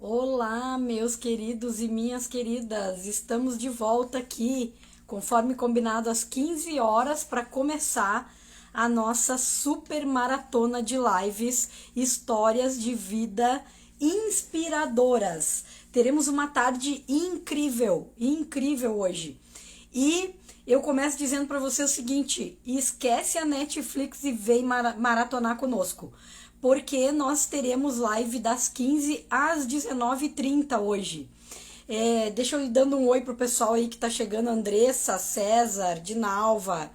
Olá, meus queridos e minhas queridas, estamos de volta aqui, conforme combinado, às 15 horas para começar a nossa super maratona de lives, histórias de vida inspiradoras. Teremos uma tarde incrível, incrível hoje. E eu começo dizendo para você o seguinte: esquece a Netflix e vem maratonar conosco, porque nós teremos live das 15 às 19h30 hoje. Deixa eu ir dando um oi pro pessoal aí que tá chegando: Andressa, César, Dinalva,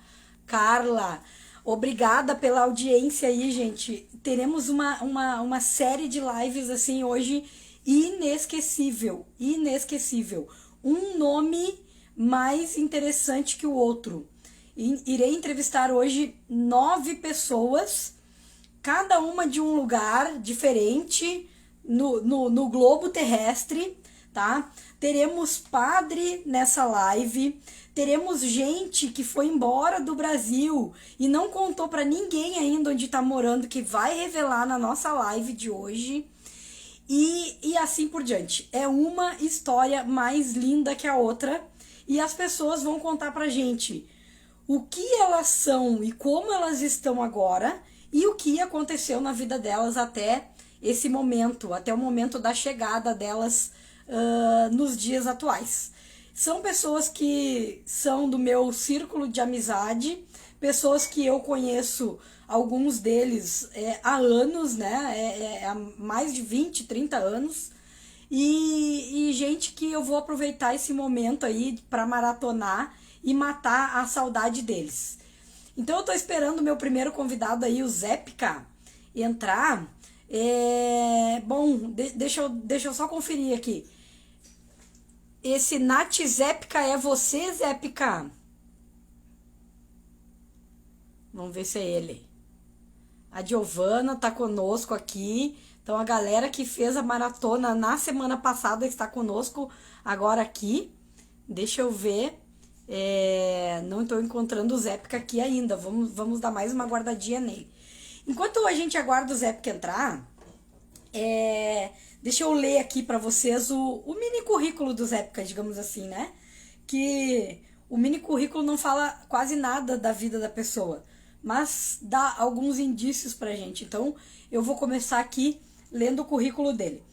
Carla. Obrigada pela audiência aí, gente. Teremos uma série de lives assim hoje inesquecível, inesquecível. Um nome mais interessante que o outro. Irei entrevistar hoje 9 pessoas, cada uma de um lugar diferente no globo terrestre, tá? Teremos padre nessa live, teremos gente que foi embora do Brasil e não contou para ninguém ainda onde tá morando, que vai revelar na nossa live de hoje. E assim por diante. É uma história mais linda que a outra e as pessoas vão contar pra gente o que elas são e como elas estão agora e o que aconteceu na vida delas até esse momento, até o momento da chegada delas nos dias atuais. São pessoas que são do meu círculo de amizade, pessoas que eu conheço, alguns deles há anos, né? Há mais de 20, 30 anos. E gente que eu vou aproveitar esse momento aí para maratonar e matar a saudade deles. Então eu tô esperando o meu primeiro convidado aí, o Zépica, entrar. Bom, deixa eu só conferir aqui. Esse Nath Zépica é você, Zépica? Vamos ver se é ele. A Giovana tá conosco aqui. Então a galera que fez a maratona na semana passada está conosco agora aqui. Deixa eu ver. Não estou encontrando o Zépica aqui ainda. Vamos dar mais uma guardadinha nele. Enquanto a gente aguarda o Zépica entrar, deixa eu ler aqui para vocês o mini currículo do Zépica, digamos assim, né? Que o mini currículo não fala quase nada da vida da pessoa, mas dá alguns indícios pra gente. Então eu vou começar aqui lendo o currículo dele.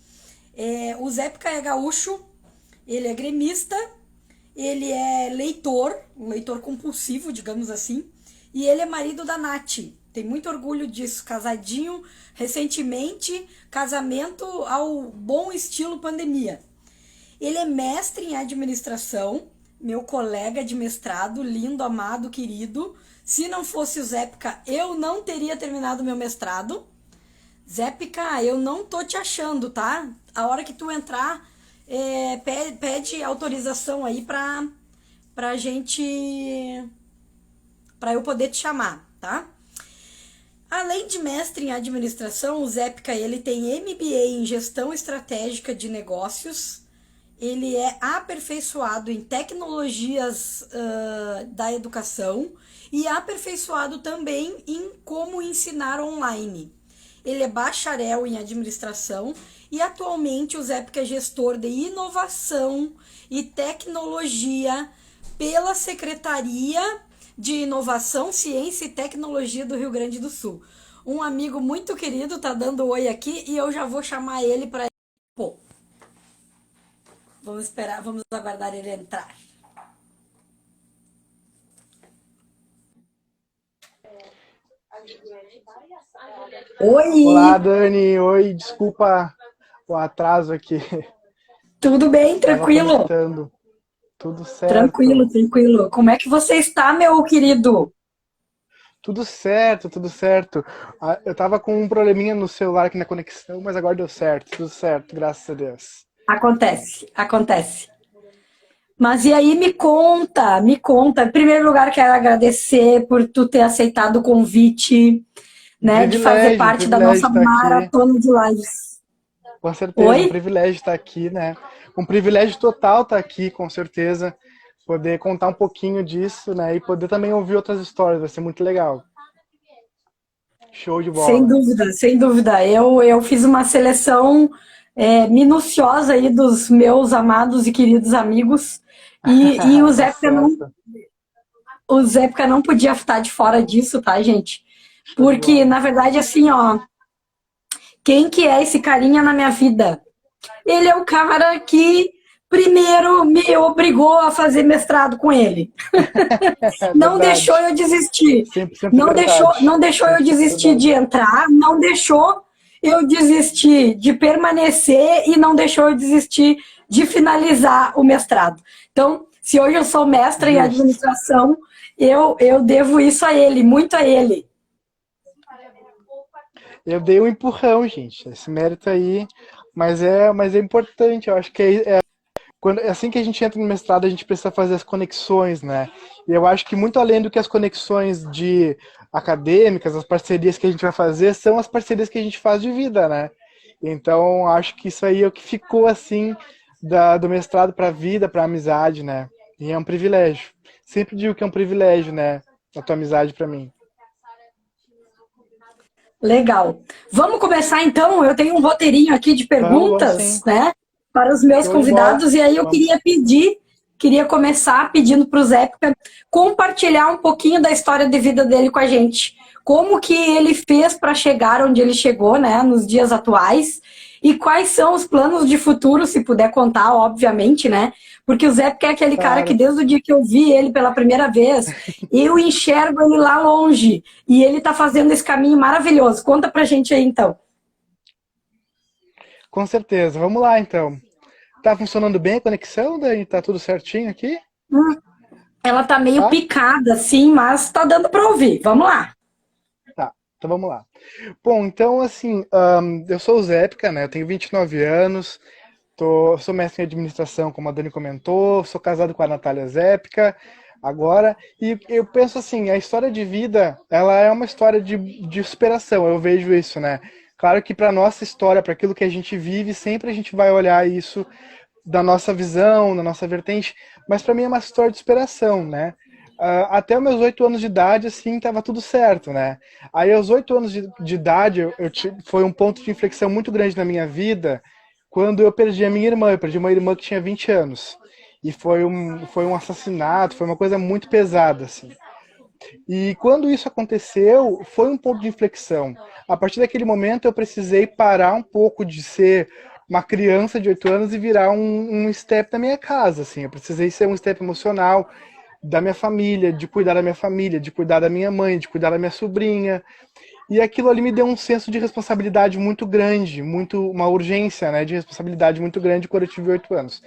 O Zépica é gaúcho, ele é gremista, ele é leitor, um leitor compulsivo, digamos assim, e ele é marido da Nath. Tem muito orgulho disso, casadinho recentemente, casamento ao bom estilo pandemia. Ele é mestre em administração, meu colega de mestrado, lindo, amado, querido. Se não fosse o Zépica, eu não teria terminado meu mestrado. Zépica, eu não tô te achando, tá? A hora que tu entrar, pede autorização aí pra gente, pra eu poder te chamar, tá? Além de mestre em administração, o Zépica, ele tem MBA em gestão estratégica de negócios. Ele é aperfeiçoado em tecnologias da educação e aperfeiçoado também em como ensinar online. Ele é bacharel em administração e atualmente o Zépica é gestor de inovação e tecnologia pela Secretaria de Inovação, Ciência e Tecnologia do Rio Grande do Sul. Um amigo muito querido tá dando oi aqui e eu já vou chamar ele para... Pô, vamos esperar, vamos aguardar ele entrar. Olá, Oi! Dani. Oi, desculpa o atraso aqui. Tudo bem? Tava Tranquilo? conectando. Tudo Tranquilo, certo. tranquilo. Como é que você está, meu querido? Tudo certo, tudo certo. Eu tava com um probleminha no celular aqui na conexão, mas agora deu certo. Tudo certo, graças a Deus. Acontece, acontece. Mas e aí, me conta, me conta. Em primeiro lugar, quero agradecer por tu ter aceitado o convite, né, de fazer Um parte da privilégio nossa estar aqui. maratona de lives. Com certeza, um Oi? privilégio estar aqui, né? Um privilégio total estar aqui, com certeza. Poder contar um pouquinho disso, né? E poder também ouvir outras histórias, vai ser muito legal. Show de Sem bola. dúvida, sem dúvida. Eu fiz uma seleção, minuciosa aí dos meus amados e queridos amigos. E o Tá Zé não, certo. o Zé não podia estar de fora disso, tá, gente? Show de Porque, bola. na verdade, assim, ó, quem que é esse carinha na minha vida? Ele é o cara que primeiro me obrigou a fazer mestrado com ele. É Não deixou verdade. eu desistir. 100% Não verdade. deixou eu 100% desistir de verdade. entrar, não deixou eu desistir de permanecer e não deixou eu desistir de finalizar o mestrado. Então, se hoje eu sou mestra em Justo. administração, eu devo isso a ele, muito a ele. Eu dei um empurrão, gente. Esse mérito aí, mas é importante. Eu acho que quando, assim que a gente entra no mestrado, a gente precisa fazer as conexões, né? E eu acho que muito além do que as conexões de acadêmicas, as parcerias que a gente vai fazer, são as parcerias que a gente faz de vida, né? Então, acho que isso aí é o que ficou assim do mestrado para a vida, para a amizade, né? E é um privilégio. Sempre digo que é um privilégio, né? A tua amizade para mim. Legal. Vamos começar então. Eu tenho um roteirinho aqui de Vamos perguntas, sim. né, para os meus Show de bola. convidados, e aí eu Vamos. queria começar pedindo para o Zé compartilhar um pouquinho da história de vida dele com a gente. Como que ele fez para chegar onde ele chegou, né, nos dias atuais, e quais são os planos de futuro, se puder contar, obviamente, né? Porque o Zé é aquele cara que Claro. desde o dia que eu vi ele pela primeira vez, eu enxergo ele lá longe. E ele está fazendo esse caminho maravilhoso. Conta pra gente aí, então. Com certeza. Vamos lá, então. Tá funcionando bem a conexão, Dani? Tá tudo certinho aqui? Ela tá meio Tá? picada, assim, mas tá dando pra ouvir. Vamos lá. Tá. Então vamos lá. Bom, então assim, eu sou o Zépica, né? Eu tenho 29 anos, sou mestre em administração, como a Dani comentou, sou casado com a Natália Zépica agora, e eu penso assim, a história de vida, ela é uma história de superação, eu vejo isso, né? Claro que para nossa história, para aquilo que a gente vive, sempre a gente vai olhar isso da nossa visão, da nossa vertente, mas para mim é uma história de superação, né? Até os meus 8 anos de idade, assim, tava tudo certo, né? Aí, aos 8 anos de idade, foi um ponto de inflexão muito grande na minha vida, quando eu perdi a minha irmã. Eu perdi uma irmã que tinha 20 anos. E foi um assassinato, foi uma coisa muito pesada, assim. E quando isso aconteceu, foi um ponto de inflexão. A partir daquele momento, eu precisei parar um pouco de ser uma criança de 8 anos e virar um step da minha casa, assim. Eu precisei ser um step emocional da minha família, de cuidar da minha família, de cuidar da minha mãe, de cuidar da minha sobrinha. E aquilo ali me deu um senso de responsabilidade muito grande, uma urgência, né, de responsabilidade muito grande quando eu tive 8 anos.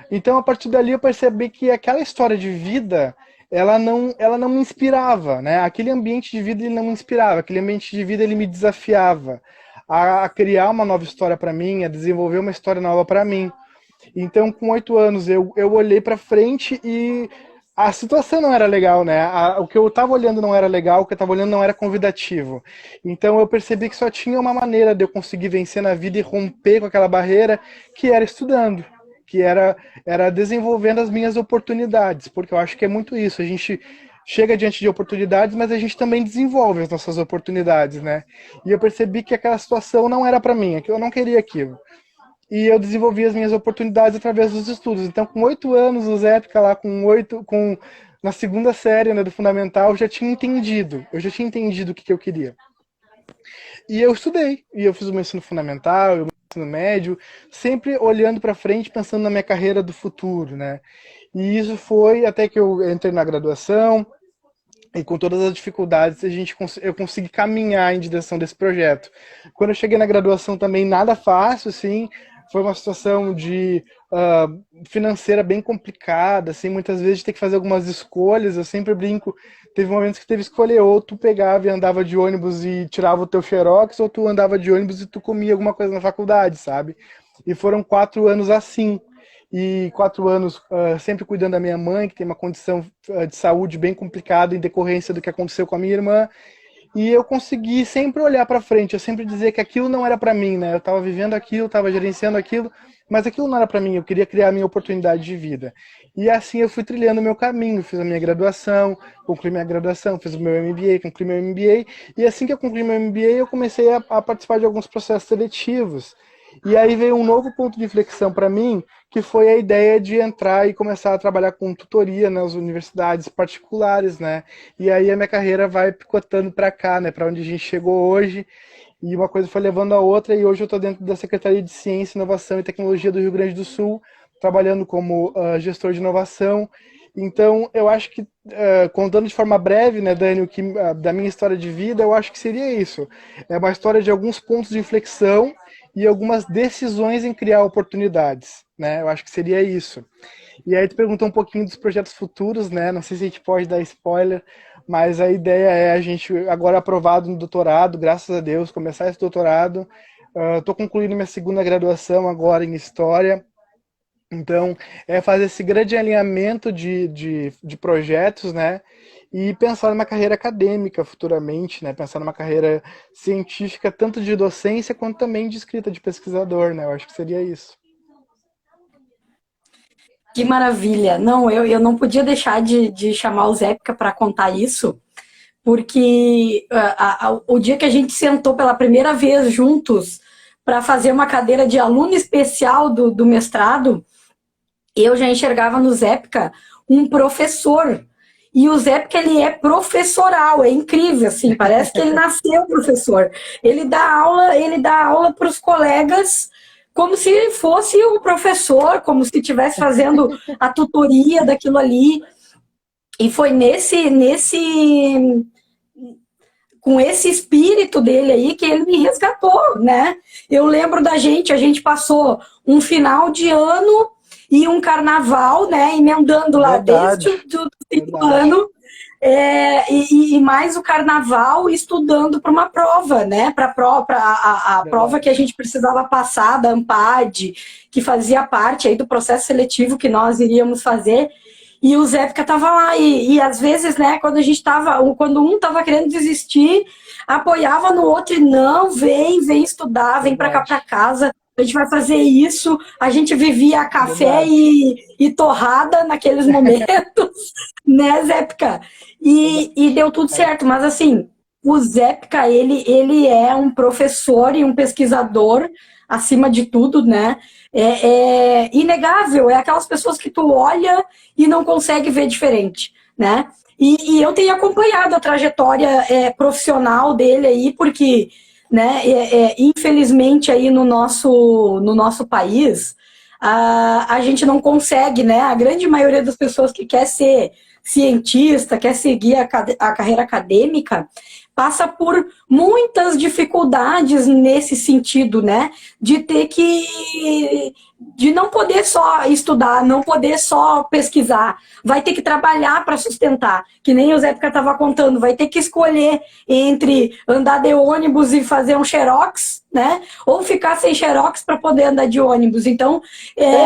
Então, a partir dali, eu percebi que aquela história de vida, ela não me inspirava, né? Aquele ambiente de vida ele não me inspirava, aquele ambiente de vida ele me desafiava a criar uma nova história para mim, a desenvolver uma história nova para mim. Então, com 8 anos, eu olhei para frente e a situação não era legal, né? O que eu estava olhando não era legal, o que eu estava olhando não era convidativo. Então, eu percebi que só tinha uma maneira de eu conseguir vencer na vida e romper com aquela barreira, que era estudando, que era desenvolvendo as minhas oportunidades, porque eu acho que é muito isso. A gente chega diante de oportunidades, mas a gente também desenvolve as nossas oportunidades, né? E eu percebi que aquela situação não era para mim, que eu não queria aquilo e eu desenvolvi as minhas oportunidades através dos estudos. Então, com 8 anos, o Zé fica lá na segunda série, né, do fundamental, eu já tinha entendido o que eu queria. E eu estudei, e eu fiz o meu ensino fundamental, o meu ensino médio, sempre olhando para frente, pensando na minha carreira do futuro, né? E isso foi até que eu entrei na graduação, e com todas as dificuldades eu consegui caminhar em direção desse projeto. Quando eu cheguei na graduação também nada fácil, assim, foi uma situação de financeira bem complicada, assim, muitas vezes de ter que fazer algumas escolhas. Eu sempre brinco, teve momentos que teve que escolher, ou tu pegava e andava de ônibus e tirava o teu xerox, ou tu andava de ônibus e tu comia alguma coisa na faculdade, sabe? E foram 4 anos assim, e 4 anos sempre cuidando da minha mãe, que tem uma condição de saúde bem complicada em decorrência do que aconteceu com a minha irmã. E eu consegui sempre olhar para frente, eu sempre dizer que aquilo não era para mim, né? Eu estava vivendo aquilo, estava gerenciando aquilo, mas aquilo não era para mim, eu queria criar a minha oportunidade de vida. E assim eu fui trilhando o meu caminho, fiz a minha graduação, concluí minha graduação, fiz o meu MBA, concluí meu MBA, e assim que eu concluí meu MBA, eu comecei a participar de alguns processos seletivos. E aí veio um novo ponto de inflexão para mim, que foi a ideia de entrar e começar a trabalhar com tutoria nas universidades particulares, né? E aí a minha carreira vai picotando para cá, né? Para onde a gente chegou hoje. E uma coisa foi levando a outra, e hoje eu estou dentro da Secretaria de Ciência, Inovação e Tecnologia do Rio Grande do Sul, trabalhando como gestor de inovação. Então, eu acho que, contando de forma breve, né, Dani, da minha história de vida, eu acho que seria isso. É uma história de alguns pontos de inflexão e algumas decisões em criar oportunidades, né? Eu acho que seria isso. E aí tu perguntou um pouquinho dos projetos futuros, né? Não sei se a gente pode dar spoiler, mas a ideia é a gente, agora aprovado no doutorado, graças a Deus, começar esse doutorado. Estou concluindo minha segunda graduação agora em História. Então, é fazer esse grande alinhamento de projetos, né? E pensar numa carreira acadêmica futuramente, né? Pensar numa carreira científica, tanto de docência quanto também de escrita de pesquisador, né? Eu acho que seria isso. Que maravilha! Não, eu não podia deixar de chamar o Zépica para contar isso, porque o dia que a gente sentou pela primeira vez juntos para fazer uma cadeira de aluno especial do mestrado, eu já enxergava no Zépica um professor. E o Zépica, ele é professoral, é incrível, assim, parece que ele nasceu professor. Ele dá aula para os colegas como se fosse o professor, como se estivesse fazendo a tutoria daquilo ali. E foi com esse espírito dele aí que ele me resgatou, né? Eu lembro a gente passou um final de ano e um carnaval, né? Emendando lá Verdade, desde o fim do verdade. ano, e mais o carnaval estudando para uma prova, né? Para a prova que a Verdade. gente precisava passar da ANPAD, que fazia parte aí do processo seletivo que nós iríamos fazer. E o Zépica tava lá, e às vezes, né, quando um tava querendo desistir, apoiava no outro e não, vem estudar, vem para cá para Verdade. casa, a gente vai fazer isso. A gente vivia café Verdade. e torrada naqueles momentos, né, Zépica? E deu tudo Verdade. certo, mas assim, o Zépica, ele é um professor e um pesquisador, acima de tudo, né? É inegável, é aquelas pessoas que tu olha e não consegue ver diferente, né? E eu tenho acompanhado a trajetória profissional dele aí, porque, né, infelizmente aí no nosso país, a gente não consegue, né? A grande maioria das pessoas que quer ser cientista, quer seguir a carreira acadêmica, passa por muitas dificuldades nesse sentido, né? De não poder só estudar, não poder só pesquisar, vai ter que trabalhar para sustentar, que nem o Zé estava contando, vai ter que escolher entre andar de ônibus e fazer um xerox, né? Ou ficar sem xerox para poder andar de ônibus. Então,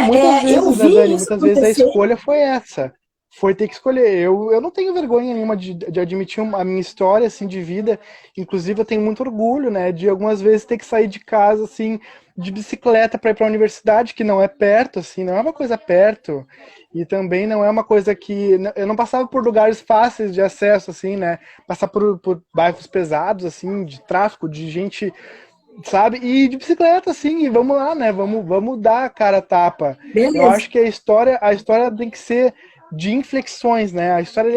Muitas eu vezes, né, vi Dani? isso Muitas vezes a acontecer. escolha foi essa. Foi ter que escolher. Eu não tenho vergonha nenhuma de admitir a minha história, assim, de vida. Inclusive, eu tenho muito orgulho, né, de algumas vezes ter que sair de casa, assim, de bicicleta para ir para a universidade, que não é perto, assim, não é uma coisa perto. E também não é uma coisa que... Eu não passava por lugares fáceis de acesso, assim, né? Passar por bairros pesados, assim, de tráfico, de gente, sabe? E de bicicleta, assim, e vamos lá, né? Vamos dar a cara a tapa. Eu Beleza. acho que a história tem que ser de inflexões, né? A história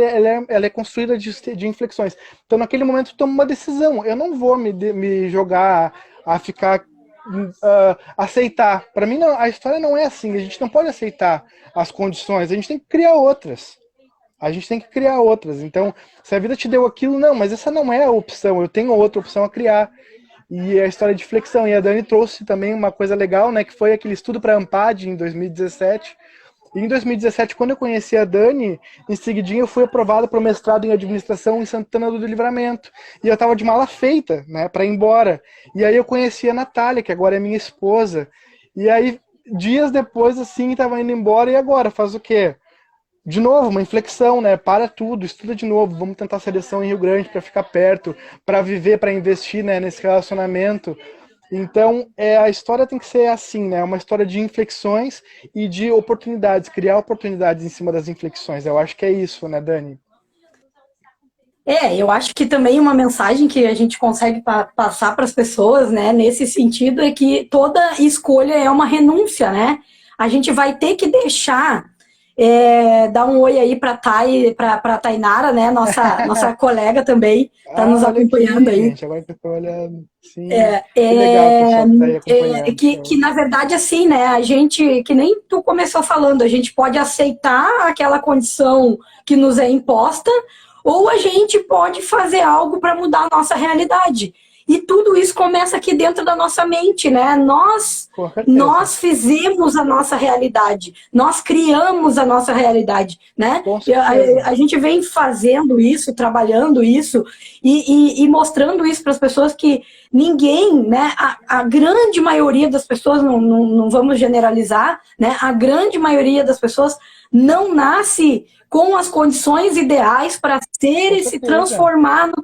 ela é construída de inflexões. Então, naquele momento, eu tomo uma decisão. Eu não vou me jogar a ficar aceitar. Para mim, não, a história não é assim. A gente não pode aceitar as condições. A gente tem que criar outras. A gente tem que criar outras. Então, se a vida te deu aquilo, não, mas essa não é a opção. Eu tenho outra opção a criar. E a história de flexão. E a Dani trouxe também uma coisa legal, né? Que foi aquele estudo para a ANPAD em 2017. E em 2017, quando eu conheci a Dani, em seguidinho eu fui aprovado para o mestrado em administração em Santana do Livramento. E eu estava de mala feita, né, para ir embora. E aí eu conheci a Natália, que agora é minha esposa. E aí, dias depois, assim, estava indo embora. E agora? Faz o quê? De novo, uma inflexão, né? Para tudo, estuda de novo. Vamos tentar seleção em Rio Grande para ficar perto, para viver, para investir, né, nesse relacionamento. Então, a história tem que ser assim, né? Uma história de inflexões e de oportunidades, criar oportunidades em cima das inflexões. Eu acho que é isso, né, Dani? Eu acho que também uma mensagem que a gente consegue passar para as pessoas, né, nesse sentido, é que toda escolha é uma renúncia, né? A gente vai ter que deixar, dar um oi aí para para Tainara, né, nossa colega também, está nos Ah, olha acompanhando aqui, aí. gente, agora que eu tô olhando. Sim, que legal o pessoal que tá aí acompanhando. Que na verdade assim, né, a gente, que nem tu começou falando, a gente pode aceitar aquela condição que nos é imposta, ou a gente pode fazer algo para mudar a nossa realidade. E tudo isso começa aqui dentro da nossa mente, né? Com certeza, Nós fizemos a nossa realidade, nós criamos a nossa realidade, né? com E certeza. a gente vem fazendo isso, trabalhando isso e mostrando isso para as pessoas que ninguém, né? A grande maioria das pessoas, não vamos generalizar, né? A grande maioria das pessoas não nasce com as condições ideais para ser Com e se certeza, transformar no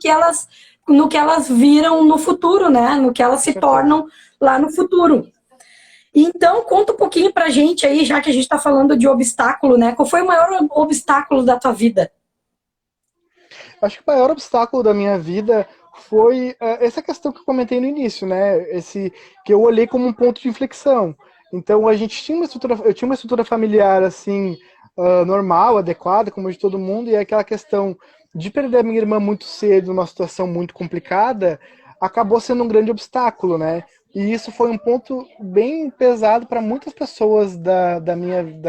que elas viram no futuro, né? No que elas com se certeza. tornam lá no futuro. Então, conta um pouquinho pra gente aí, já que a gente está falando de obstáculo, né? Qual foi o maior obstáculo da tua vida? Acho que o maior obstáculo da minha vida foi essa questão que eu comentei no início, né? Esse que eu olhei como um ponto de inflexão. Então a gente tinha uma estrutura, eu tinha uma estrutura familiar assim normal, adequada, como a de todo mundo, e aquela questão de perder a minha irmã muito cedo, numa situação muito complicada, acabou sendo um grande obstáculo, né? E isso foi um ponto bem pesado para muitas pessoas da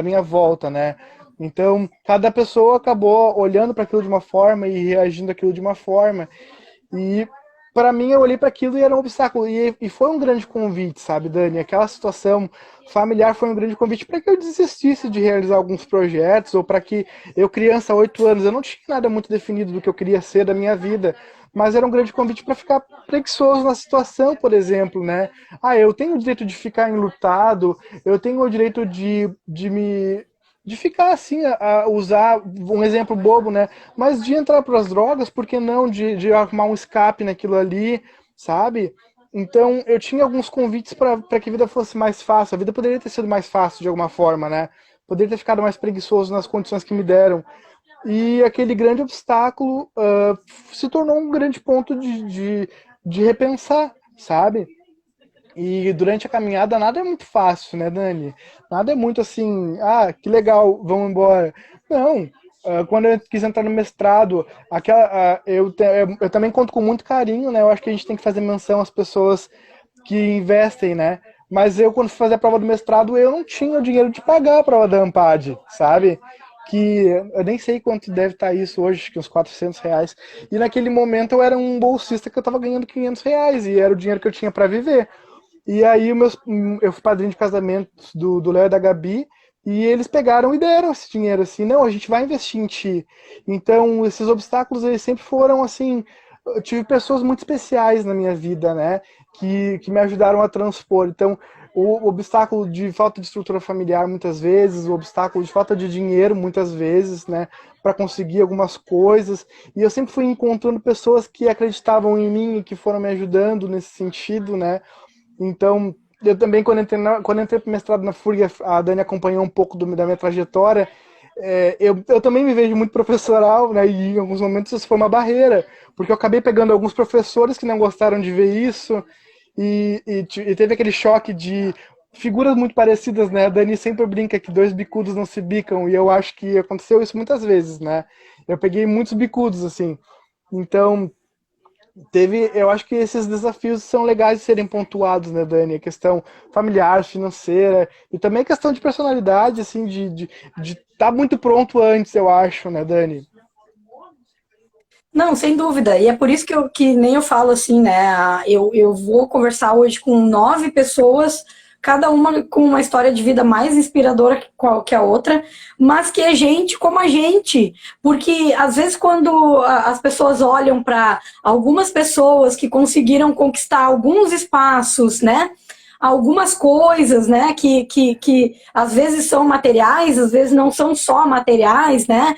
minha volta, né? Então, cada pessoa acabou olhando para aquilo de uma forma e reagindo àquilo de uma forma. E para mim, eu olhei para aquilo e era um obstáculo. E foi um grande convite, sabe, Dani? Aquela situação familiar foi um grande convite para que eu desistisse de realizar alguns projetos, ou para que eu, criança, 8 anos, eu não tinha nada muito definido do que eu queria ser da minha vida. Mas era um grande convite para ficar preguiçoso na situação, por exemplo, né? Ah, eu tenho o direito de ficar enlutado, eu tenho o direito de ficar assim, a usar um exemplo bobo, né? Mas de entrar para as drogas, por que não de arrumar um escape naquilo ali, sabe? Então eu tinha alguns convites para que a vida fosse mais fácil. A vida poderia ter sido mais fácil de alguma forma, né? Poderia ter ficado mais preguiçoso nas condições que me deram. E aquele grande obstáculo se tornou um grande ponto de repensar, sabe? E durante a caminhada nada é muito fácil, né, Dani? Nada é muito assim, ah, que legal, vamos embora. Não. Quando eu quis entrar no mestrado, eu também conto com muito carinho, né? Eu acho que a gente tem que fazer menção às pessoas que investem, né? Mas eu, quando fui fazer a prova do mestrado, eu não tinha o dinheiro de pagar a prova da Ampad, sabe? Que eu nem sei quanto deve estar isso hoje, acho que uns R$ 400. E naquele momento eu era um bolsista que eu estava ganhando R$ 500 e era o dinheiro que eu tinha para viver. E aí eu fui padrinho de casamento do Léo e da Gabi, e eles pegaram e deram esse dinheiro assim, não, a gente vai investir em ti. Então, esses obstáculos eles sempre foram assim, eu tive pessoas muito especiais na minha vida, né, que me ajudaram a transpor. Então, o obstáculo de falta de estrutura familiar muitas vezes, o obstáculo de falta de dinheiro muitas vezes, né, para conseguir algumas coisas. E eu sempre fui encontrando pessoas que acreditavam em mim e que foram me ajudando nesse sentido, né? Então, eu também, quando entrei pro mestrado na FURG, a Dani acompanhou um pouco da minha trajetória. Eu também me vejo muito professoral, né? E em alguns momentos isso foi uma barreira, porque eu acabei pegando alguns professores que não gostaram de ver isso, e teve aquele choque de figuras muito parecidas, né? A Dani sempre brinca que dois bicudos não se bicam, e eu acho que aconteceu isso muitas vezes, né? Eu peguei muitos bicudos, assim. Então, eu acho que esses desafios são legais de serem pontuados, né, Dani? A questão familiar, financeira, e também a questão de personalidade, assim, de estar muito pronto antes, eu acho, né, Dani? Não, sem dúvida. E é por isso que nem eu falo assim, né? Eu vou conversar hoje com 9 pessoas, cada uma com uma história de vida mais inspiradora que a outra, mas que é gente como a gente. Porque às vezes quando as pessoas olham para algumas pessoas que conseguiram conquistar alguns espaços, né? algumas coisas, né, que às vezes são materiais, às vezes não são só materiais, né,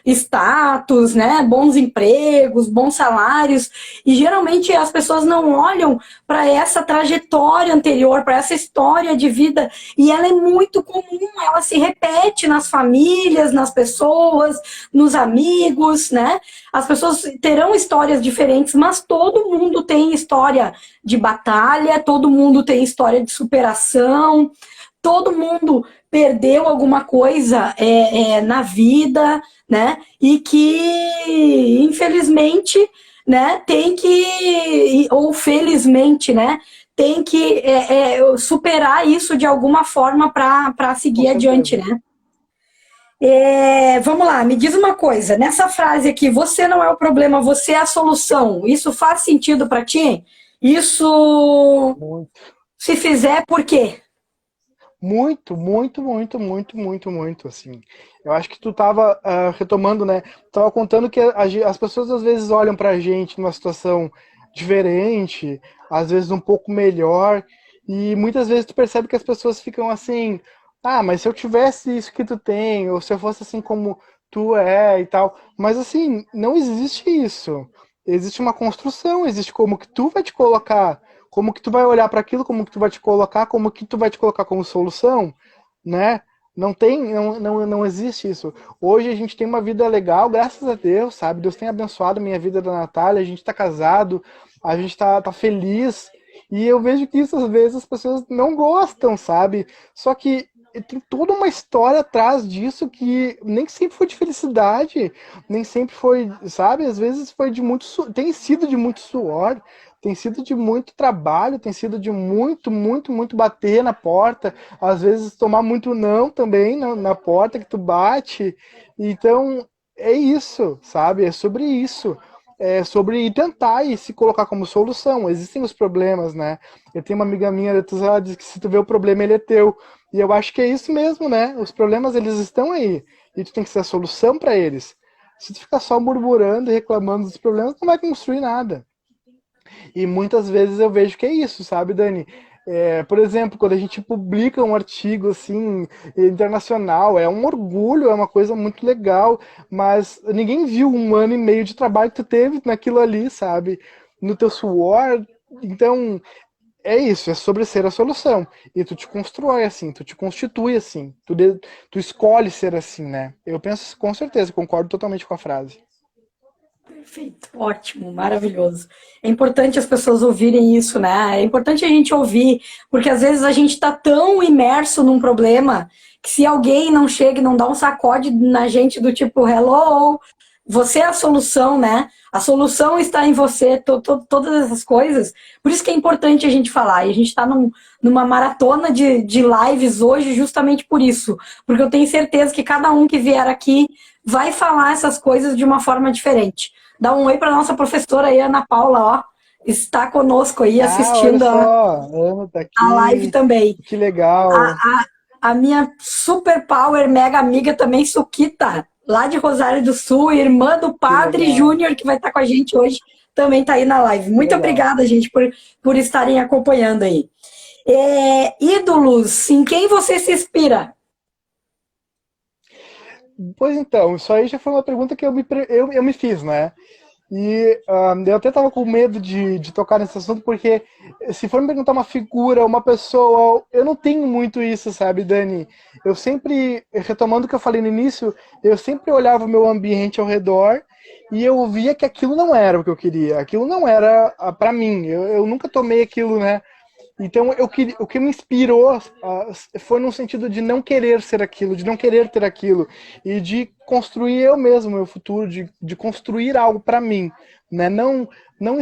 status, né, bons empregos, bons salários, e geralmente as pessoas não olham para essa trajetória anterior, para essa história de vida, e ela é muito comum, ela se repete nas famílias, nas pessoas, nos amigos, né? As pessoas terão histórias diferentes, mas todo mundo tem história de batalha, todo mundo tem história de superação, todo mundo perdeu alguma coisa na vida, né? E que, infelizmente, né, tem que, ou felizmente, né, tem que superar isso de alguma forma para Com seguir adiante, certeza. né? Vamos lá, me diz uma coisa. Nessa frase aqui, você não é o problema, você é a solução. Isso faz sentido para ti? Isso, Muito. se fizer, por quê? Muito, muito, muito, muito, muito, muito, assim. Eu acho que tu tava retomando, né? Tu tava contando que as pessoas às vezes olham pra gente numa situação diferente, às vezes um pouco melhor, e muitas vezes tu percebe que as pessoas ficam assim, ah, mas se eu tivesse isso que tu tem, ou se eu fosse assim como tu é e tal. Mas assim, não existe isso. Existe uma construção, existe como que tu vai te colocar, como que tu vai olhar para aquilo, como que tu vai te colocar, como que tu vai te colocar como solução, né? Não existe isso. Hoje a gente tem uma vida legal, graças a Deus, sabe? Deus tem abençoado a minha vida da Natália, a gente tá casado, a gente tá feliz, e eu vejo que isso às vezes as pessoas não gostam, sabe? Só que tem toda uma história atrás disso que nem sempre foi de felicidade, nem sempre foi, sabe? Às vezes foi de muito, tem sido de muito suor, tem sido de muito trabalho, tem sido de muito, muito, muito bater na porta, às vezes tomar muito não também na porta que tu bate. Então, é isso, sabe? É sobre isso. É sobre tentar e se colocar como solução. Existem os problemas, né? Eu tenho uma amiga minha, ela diz que se tu vê o problema, ele é teu. E eu acho que é isso mesmo, né? Os problemas, eles estão aí. E tu tem que ser a solução para eles. Se tu ficar só murmurando e reclamando dos problemas, não vai construir nada. E muitas vezes eu vejo que é isso, sabe, Dani? Por exemplo, quando a gente publica um artigo assim internacional, é um orgulho, é uma coisa muito legal, mas ninguém viu um ano e meio de trabalho que tu teve naquilo ali, sabe? No teu suor. Então, é isso, é sobre ser a solução. E tu te constrói assim, tu te constitui assim, tu escolhe ser assim, né? Eu penso com certeza, concordo totalmente com a frase. Perfeito, ótimo, maravilhoso. É importante as pessoas ouvirem isso, né? É importante a gente ouvir, porque às vezes a gente está tão imerso num problema que se alguém não chega e não dá um sacode na gente do tipo, hello, você é a solução, né? A solução está em você, todas essas coisas. Por isso que é importante a gente falar. E a gente está numa maratona de lives hoje justamente por isso. Porque eu tenho certeza que cada um que vier aqui vai falar essas coisas de uma forma diferente. Dá um oi para nossa professora aí, Ana Paula, ó. Está conosco aí Ah, olha assistindo só, a Ana tá live aqui, também. que A, legal. a minha super power mega amiga também, Suquita, lá de Rosário do Sul, irmã do Que Padre legal, Júnior, que vai estar com a gente hoje, também está aí na live. que Muito legal. obrigada, gente, por estarem acompanhando aí. Ídolos, em quem você se inspira? Pois então, isso aí já foi uma pergunta que eu me fiz, né? E eu até tava com medo de tocar nesse assunto, porque se for me perguntar uma figura, uma pessoa, eu não tenho muito isso, sabe, Dani? Eu sempre, retomando o que eu falei no início, eu sempre olhava o meu ambiente ao redor e eu via que aquilo não era o que eu queria, aquilo não era para mim, eu nunca tomei aquilo, né? Então, o que me inspirou foi no sentido de não querer ser aquilo, de não querer ter aquilo, e de construir eu mesmo o meu futuro, de construir algo para mim, né? Não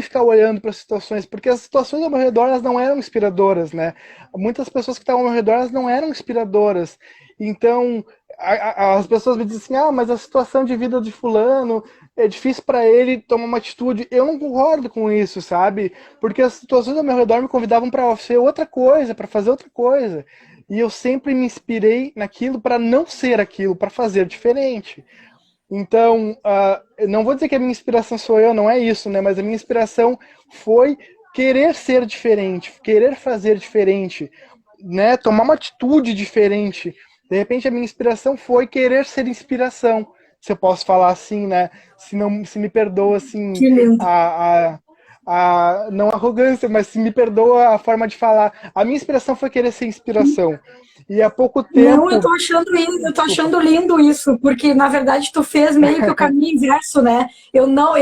ficar olhando para as situações, porque as situações ao meu redor elas não eram inspiradoras, né? Muitas pessoas que estavam ao meu redor elas não eram inspiradoras. Então, as pessoas me dizem assim, ah, mas a situação de vida de fulano é difícil para ele tomar uma atitude. Eu não concordo com isso, sabe? Porque as situações ao meu redor me convidavam para ser outra coisa, para fazer outra coisa. E eu sempre me inspirei naquilo para não ser aquilo, para fazer diferente. Então, não vou dizer que a minha inspiração sou eu, não é isso, né? Mas a minha inspiração foi querer ser diferente, querer fazer diferente, né? Tomar uma atitude diferente. De repente a minha inspiração foi querer ser inspiração, se eu posso falar assim, né? Se não, se me perdoa assim Que lindo. não arrogância, mas se me perdoa a forma de falar. A minha inspiração foi querer ser inspiração. E há pouco Não, eu tempo, tô achando lindo, eu tô desculpa. achando lindo isso, porque na verdade tu fez meio que o caminho inverso, né? Eu não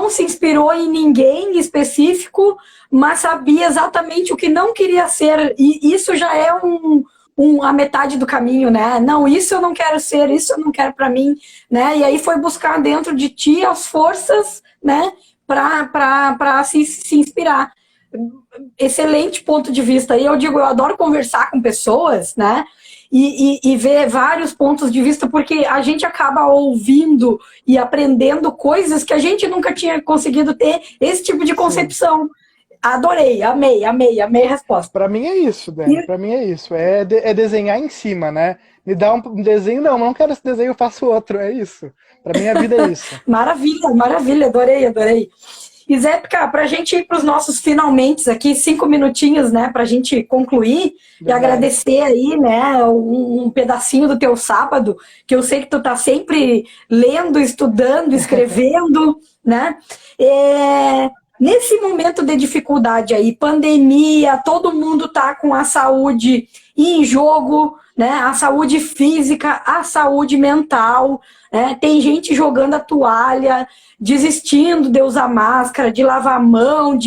se inspirou em ninguém específico, mas sabia exatamente o que não queria ser, e isso já é a metade do caminho, né? Não, isso eu não quero ser, isso eu não quero para mim, né? E aí foi buscar dentro de ti as forças, né? Para se inspirar. Excelente ponto de vista. E eu digo, eu adoro conversar com pessoas, né? E ver vários pontos de vista, porque a gente acaba ouvindo e aprendendo coisas que a gente nunca tinha conseguido ter esse tipo de Sim. concepção. Adorei, amei a resposta. Para mim é isso, E, Dani. Para mim é isso. É desenhar em cima, né? Me dá um desenho, não quero esse desenho, eu faço outro. É isso. Para mim a vida é isso. maravilha, maravilha, adorei. E Zé, para a gente ir para os nossos finalmente aqui, 5 minutinhos, né, para a gente concluir e Verdade. agradecer aí, né, um pedacinho do teu sábado, que eu sei que tu tá sempre lendo, estudando, escrevendo, né? Nesse momento de dificuldade aí, pandemia, todo mundo tá com a saúde em jogo, né? A saúde física, a saúde mental, né? Tem gente jogando a toalha, desistindo de usar máscara, de lavar a mão,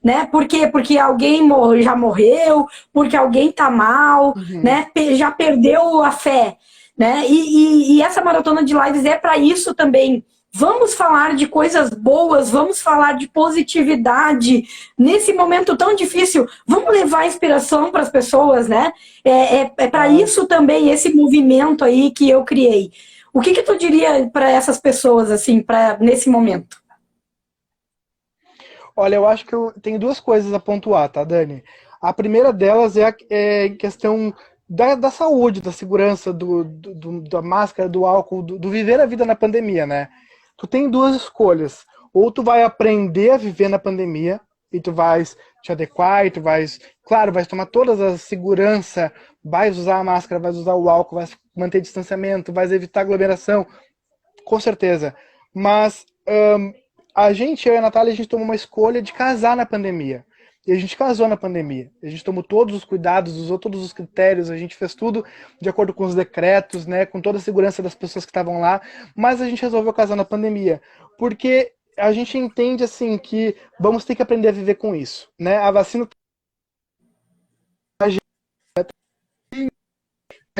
né? Por quê? Porque alguém já morreu, porque alguém tá mal, Uhum. né? Já perdeu a fé, né? E essa maratona de lives é para isso também. Vamos falar de coisas boas, vamos falar de positividade nesse momento tão difícil. Vamos levar inspiração para as pessoas, né? É para Claro. isso também esse movimento aí que eu criei. O que tu diria para essas pessoas, assim, nesse momento? Olha, eu acho que eu tenho duas coisas a pontuar, tá, Dani? A primeira delas é a questão da saúde, da segurança, da máscara, do álcool, do viver a vida na pandemia, né? Tu tem duas escolhas. Ou tu vai aprender a viver na pandemia, e tu vais te adequar, e tu vais, claro, vais tomar todas as segurança, vais usar a máscara, vais usar o álcool, vais manter distanciamento, vais evitar aglomeração, com certeza. Mas a gente, eu e a Natália, a gente tomou uma escolha de casar na pandemia. E a gente casou na pandemia. A gente tomou todos os cuidados, usou todos os critérios, a gente fez tudo de acordo com os decretos, né, com toda a segurança das pessoas que estavam lá, mas a gente resolveu casar na pandemia, porque a gente entende assim que vamos ter que aprender a viver com isso, né? A vacina a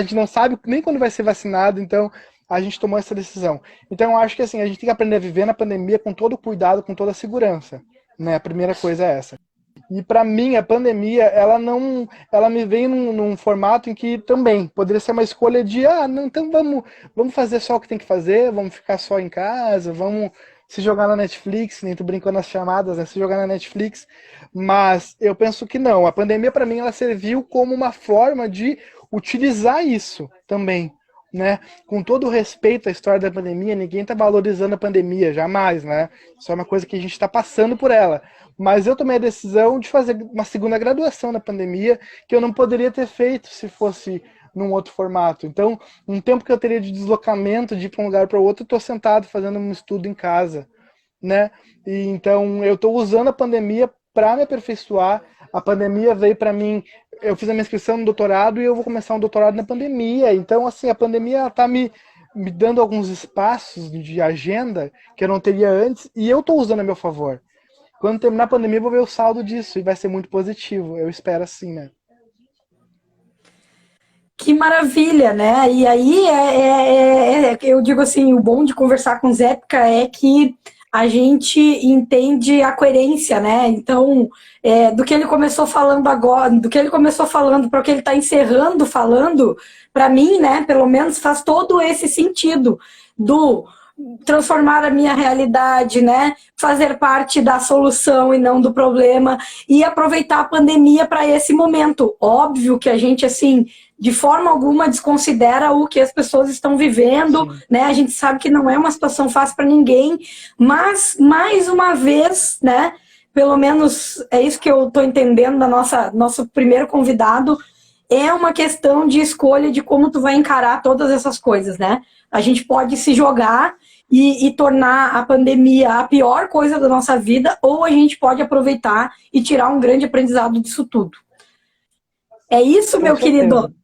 gente não sabe nem quando vai ser vacinado, então a gente tomou essa decisão. Então eu acho que assim, a gente tem que aprender a viver na pandemia com todo o cuidado, com toda a segurança, né? A primeira coisa é essa. E para mim a pandemia, ela me veio num formato em que também poderia ser uma escolha de, não, então vamos fazer só o que tem que fazer, vamos ficar só em casa, vamos se jogar na Netflix, nem tô brincando nas chamadas, né? Se jogar na Netflix, mas eu penso que não. A pandemia para mim ela serviu como uma forma de utilizar isso também, né? Com todo o respeito à história da pandemia, ninguém está valorizando a pandemia, jamais, né? Isso é uma coisa que a gente está passando por ela. Mas eu tomei a decisão de fazer uma segunda graduação na pandemia, que eu não poderia ter feito se fosse num outro formato. Então, um tempo que eu teria de deslocamento, de ir para um lugar para o outro, eu estou sentado fazendo um estudo em casa, né? E então eu estou usando a pandemia para me aperfeiçoar. A pandemia veio para mim, eu fiz a minha inscrição no doutorado e eu vou começar um doutorado na pandemia. Então, assim, a pandemia está me dando alguns espaços de agenda que eu não teria antes e eu estou usando a meu favor. Quando terminar a pandemia, eu vou ver o saldo disso e vai ser muito positivo. Eu espero assim, né? Que maravilha, né? E aí, eu digo assim, o bom de conversar com Zépica é que a gente entende a coerência, né? Então, do que ele começou falando agora, do que ele começou falando para o que ele está encerrando falando, para mim, né, pelo menos faz todo esse sentido do transformar a minha realidade, né? Fazer parte da solução e não do problema e aproveitar a pandemia para esse momento. Óbvio que a gente assim de forma alguma desconsidera o que as pessoas estão vivendo, Sim. né? A gente sabe que não é uma situação fácil para ninguém, mas mais uma vez, né? Pelo menos é isso que eu estou entendendo da nosso primeiro convidado, é uma questão de escolha de como tu vai encarar todas essas coisas, né? A gente pode se jogar e tornar a pandemia a pior coisa da nossa vida, ou a gente pode aproveitar e tirar um grande aprendizado disso tudo. É isso, Com meu certeza. querido?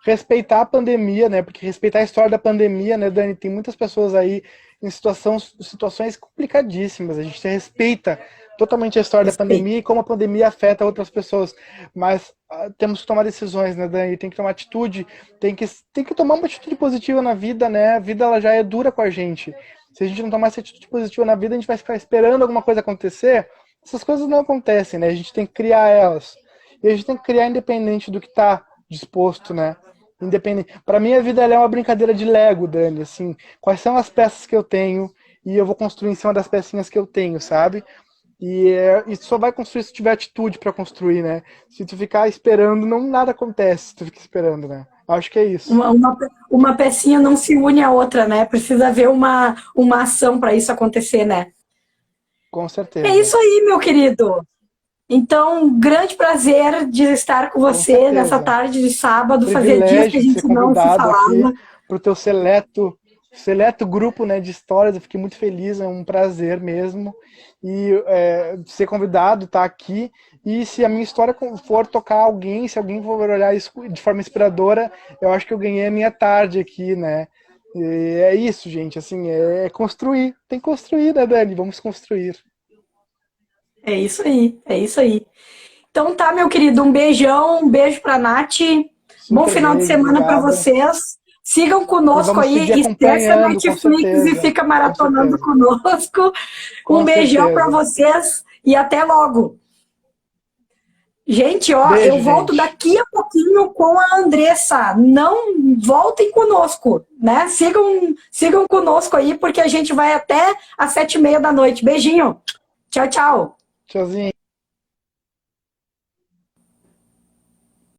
Respeitar a pandemia, né? Porque respeitar a história da pandemia, né, Dani? Tem muitas pessoas aí em situações complicadíssimas. A gente respeita totalmente a história da Respeito. pandemia e como a pandemia afeta outras pessoas. Mas temos que tomar decisões, né, Dani? Tem que tomar atitude, tem que tomar uma atitude positiva na vida, né? A vida ela já é dura com a gente. Se a gente não tomar essa atitude positiva na vida, a gente vai ficar esperando alguma coisa acontecer. Essas coisas não acontecem, né? A gente tem que criar elas. E a gente tem que criar independente do que está disposto, né? Independente. Para mim, a vida é uma brincadeira de Lego, Dani. Assim, quais são as peças que eu tenho e eu vou construir em cima das pecinhas que eu tenho, sabe? E só vai construir se tiver atitude para construir, né? Se tu ficar esperando, não nada acontece se tu fica esperando, né? Acho que é isso. Uma pecinha não se une à outra, né? Precisa haver uma ação para isso acontecer, né? Com É certeza. isso aí, meu querido. Então, um grande prazer de estar com Com você nessa certeza. tarde de sábado. Fazia dias que a Privilégio de ser gente não se convidado aqui falava. para o teu seleto grupo, né, de histórias. Eu fiquei muito feliz, é um prazer mesmo. E ser convidado, estar aqui. E se a minha história for tocar alguém, se alguém for olhar isso de forma inspiradora, eu acho que eu ganhei a minha tarde aqui, né? E é isso, gente. Assim, é construir. Tem que construir, né, Dani? Vamos construir. É isso aí, é isso aí. Então tá, meu querido, um beijão, um beijo pra Nath. Bom Super final de beijo, semana para obrigado. vocês. Sigam E conosco vamos seguir aí, esquece a acompanhando, com Netflix e certeza. fica Com maratonando certeza. conosco. Um Com beijão para certeza. vocês e até logo. Gente, ó, eu Beijo, volto gente. daqui a pouquinho com a Andressa. Não voltem conosco, né? Sigam conosco aí, porque a gente vai até às 7:30 da noite. Beijinho. Tchau, tchau. Tchauzinho.